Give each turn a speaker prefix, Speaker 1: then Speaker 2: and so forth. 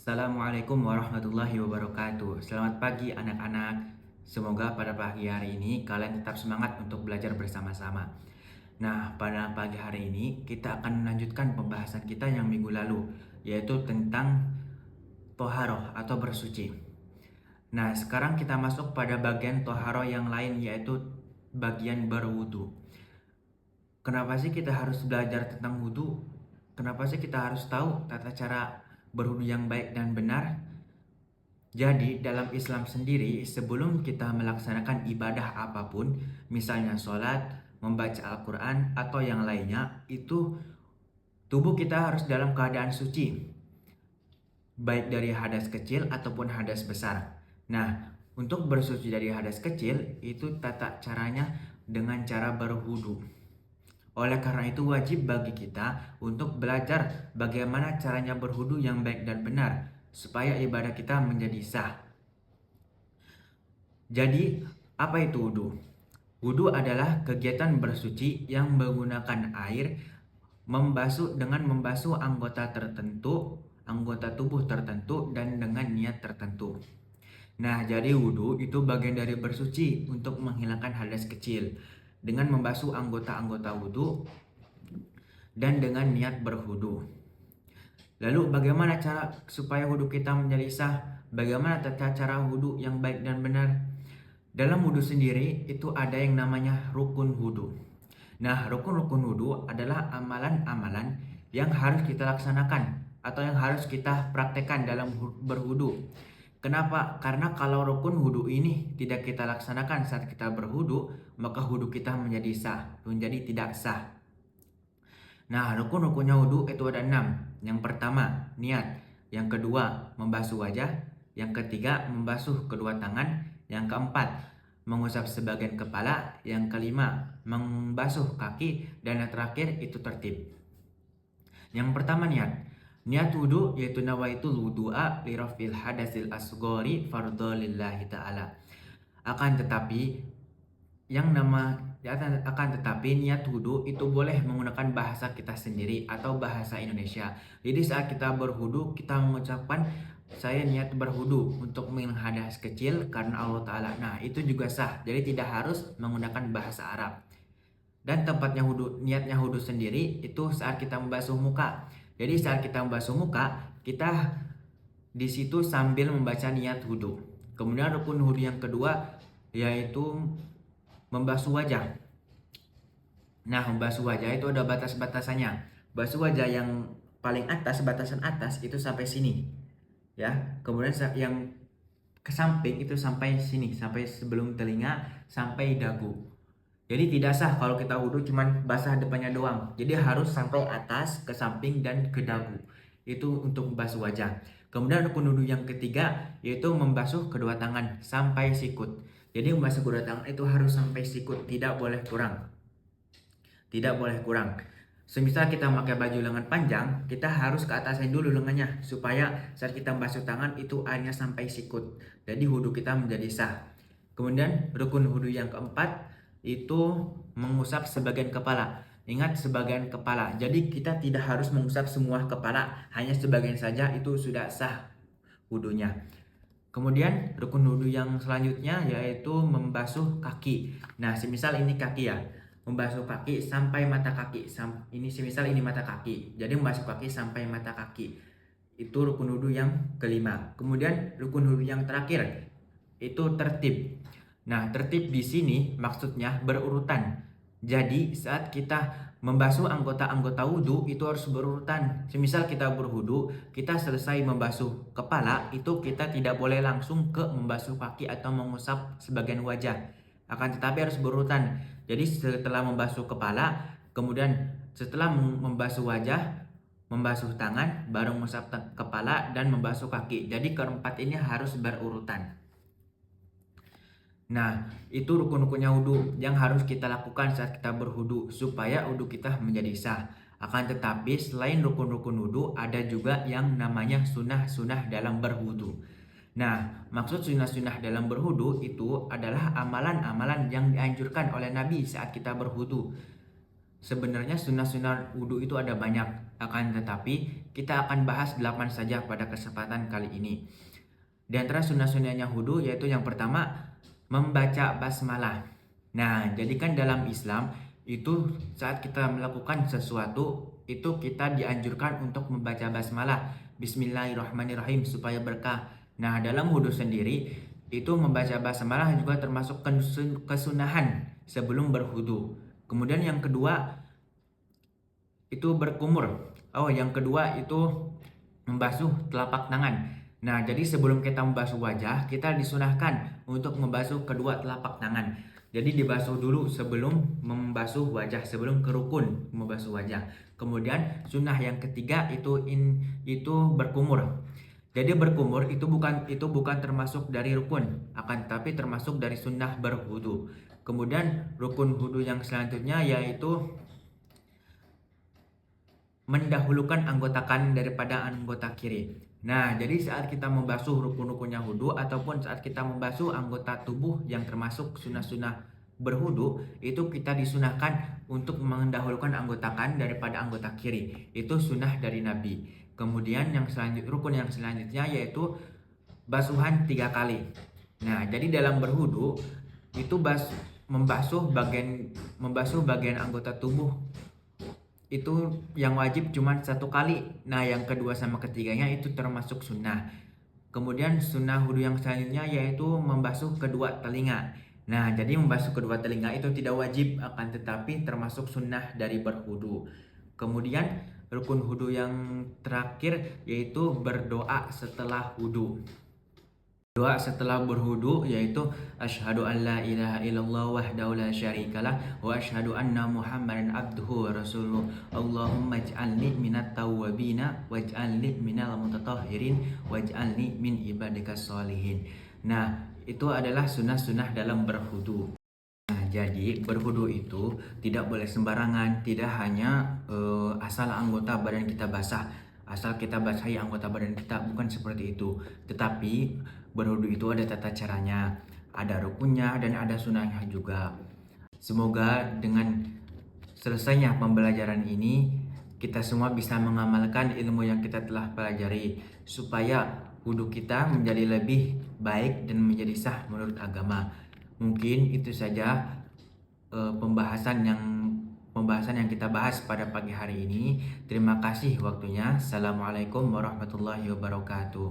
Speaker 1: Assalamualaikum warahmatullahi wabarakatuh. Selamat pagi anak-anak. Semoga pada pagi hari ini kalian tetap semangat untuk belajar bersama-sama. Nah, pada pagi hari ini kita akan melanjutkan pembahasan kita yang minggu lalu, yaitu tentang toharoh atau bersuci. Nah, sekarang kita masuk pada bagian toharoh yang lain, yaitu bagian berwudu. Kenapa sih kita harus belajar tentang wudu? Kenapa sih kita harus tahu tata cara berwudu yang baik dan benar? Jadi, dalam Islam sendiri, sebelum kita melaksanakan ibadah apapun, misalnya sholat, membaca Al-Quran, atau yang lainnya, itu tubuh kita harus dalam keadaan suci, baik dari hadas kecil ataupun hadas besar. Nah, untuk bersuci dari hadas kecil, itu tata caranya dengan cara berwudu. Oleh karena itu wajib bagi kita untuk belajar bagaimana caranya berwudu yang baik dan benar, supaya ibadah kita menjadi sah. Jadi, apa itu wudu? Wudu adalah kegiatan bersuci yang menggunakan air dengan membasuh anggota tertentu, anggota tubuh tertentu, dan dengan niat tertentu. Nah, jadi wudu itu bagian dari bersuci untuk menghilangkan hadas kecil dengan membasuh anggota-anggota wudu dan dengan niat berwudu. Lalu bagaimana cara supaya wudu kita menjadi sah? Bagaimana tata cara wudu yang baik dan benar? Dalam wudu sendiri itu ada yang namanya rukun wudu. Nah, rukun-rukun wudu adalah amalan-amalan yang harus kita laksanakan atau yang harus kita praktekkan dalam berwudu. Kenapa? Karena kalau rukun wudu ini tidak kita laksanakan saat kita berwudu, maka wudu kita menjadi sah, menjadi tidak sah. Nah, rukun-rukunnya wudu itu ada 6. Yang pertama, niat. Yang kedua, membasuh wajah. Yang ketiga, membasuh kedua tangan. Yang keempat, mengusap sebagian kepala. Yang kelima, membasuh kaki. Dan yang terakhir, itu tertib. Yang pertama, niat. Niat wudu yaitu nawaitul wudu'a lirafil hadasil asgori fardhu lillahi ta'ala. Akan tetapi niat wudu itu boleh menggunakan bahasa kita sendiri atau bahasa Indonesia. Jadi saat kita berwudu, kita mengucapkan saya niat berwudu untuk menghilangkan hadas kecil karena Allah Ta'ala. Nah, itu juga sah. Jadi tidak harus menggunakan bahasa Arab. Dan tempatnya niatnya wudu sendiri itu saat kita membasuh muka. Jadi saat kita membasuh muka, kita di situ sambil membaca niat wudu. Kemudian rukun wudu yang kedua yaitu membasuh wajah. Nah, membasuh wajah itu ada batas-batasannya. Basuh wajah yang paling atas, batasan atas itu sampai sini. Ya. Kemudian yang ke samping itu sampai sini, sampai sebelum telinga, sampai dagu. Jadi tidak sah kalau kita wudu cuman basah depannya doang. Jadi harus sampai atas, ke samping, dan ke dagu. Itu untuk membasuh wajah. Kemudian rukun wudu yang ketiga yaitu membasuh kedua tangan sampai sikut. Jadi membasuh kedua tangan itu harus sampai sikut, tidak boleh kurang. Tidak boleh kurang. Semisal kita pakai baju lengan panjang, kita harus ke atasin dulu lengannya supaya saat kita membasuh tangan itu airnya sampai sikut. Jadi wudu kita menjadi sah. Kemudian rukun wudu yang keempat itu mengusap sebagian kepala. Ingat, sebagian kepala. Jadi kita tidak harus mengusap semua kepala, hanya sebagian saja itu sudah sah wudunya. Kemudian rukun wudu yang selanjutnya yaitu membasuh kaki. Nah, semisal ini kaki ya, membasuh kaki sampai mata kaki. Ini semisal ini mata kaki, jadi membasuh kaki sampai mata kaki. Itu rukun wudu yang kelima. Kemudian rukun wudu yang terakhir itu tertib. Nah, tertib di sini maksudnya berurutan. Jadi saat kita membasuh anggota-anggota wudu itu harus berurutan. Semisal kita berwudu, kita selesai membasuh kepala, itu kita tidak boleh langsung ke membasuh kaki atau mengusap sebagian wajah. Akan tetapi harus berurutan. Jadi setelah membasuh kepala, kemudian setelah membasuh wajah, membasuh tangan, baru mengusap kepala dan membasuh kaki. Jadi keempat ini harus berurutan. Nah, itu rukun-rukunnya wudu yang harus kita lakukan saat kita berwudu supaya wudu kita menjadi sah. Akan tetapi selain rukun-rukun wudu ada juga yang namanya sunnah-sunnah dalam berwudu. Nah, maksud sunnah-sunnah dalam berwudu itu adalah amalan-amalan yang dianjurkan oleh Nabi saat kita berwudu. Sebenarnya sunnah-sunnah wudu itu ada banyak. Akan tetapi kita akan bahas 8 saja pada kesempatan kali ini. Di antara sunnah-sunnahnya wudu yaitu yang pertama membaca basmalah. Nah, jadi kan dalam Islam itu saat kita melakukan sesuatu itu kita dianjurkan untuk membaca basmalah, Bismillahirrahmanirrahim supaya berkah. Nah, dalam wudu sendiri itu membaca basmalah juga termasuk kesunahan sebelum berwudu. Kemudian yang kedua itu berkumur. Yang kedua itu membasuh telapak tangan. Nah, jadi sebelum kita membasuh wajah, kita disunahkan untuk membasuh kedua telapak tangan. Jadi dibasuh dulu sebelum membasuh wajah, sebelum ke rukun membasuh wajah. Kemudian sunnah yang ketiga itu berkumur. Jadi berkumur itu bukan termasuk dari rukun, akan tetapi termasuk dari sunnah berwudu. Kemudian rukun wudu yang selanjutnya yaitu mendahulukan anggota kanan daripada anggota kiri. Nah, jadi saat kita membasuh rukun-rukunnya wudu ataupun saat kita membasuh anggota tubuh yang termasuk sunnah-sunnah berwudu, itu kita disunahkan untuk mendahulukan anggota kanan daripada anggota kiri. Itu sunnah dari Nabi. Kemudian rukun yang selanjutnya yaitu basuhan 3 kali. Nah, jadi dalam berwudu itu membasuh bagian anggota tubuh itu yang wajib cuma 1 kali. Nah, yang kedua sama ketiganya itu termasuk sunnah. Kemudian sunnah wudu yang selanjutnya yaitu membasuh kedua telinga. Nah, jadi membasuh kedua telinga itu tidak wajib, akan tetapi termasuk sunnah dari berwudu. Kemudian rukun wudu yang terakhir yaitu berdoa setelah wudu. Doa setelah berwudu yaitu asyhadu an la ilaha illallah wahdahu la syarikalah wa asyhadu anna muhammadan abduhu wa rasuluh. Allahumma ij'alni minat tawwabina waj'alni minal mutatahhirin waj'alni min ibadikas sholihin. Nah, itu adalah sunnah-sunnah dalam berwudu. Nah, jadi berwudu itu tidak boleh sembarangan, tidak hanya asal anggota badan kita basah, asal kita basahi anggota badan kita, bukan seperti itu. Tetapi berwudu itu ada tata caranya, ada rukunnya dan ada sunnahnya juga. Semoga dengan selesainya pembelajaran ini kita semua bisa mengamalkan ilmu yang kita telah pelajari supaya wudu kita menjadi lebih baik dan menjadi sah menurut agama. Mungkin itu saja pembahasan yang kita bahas pada pagi hari ini. Terima kasih waktunya. Assalamualaikum warahmatullahi wabarakatuh.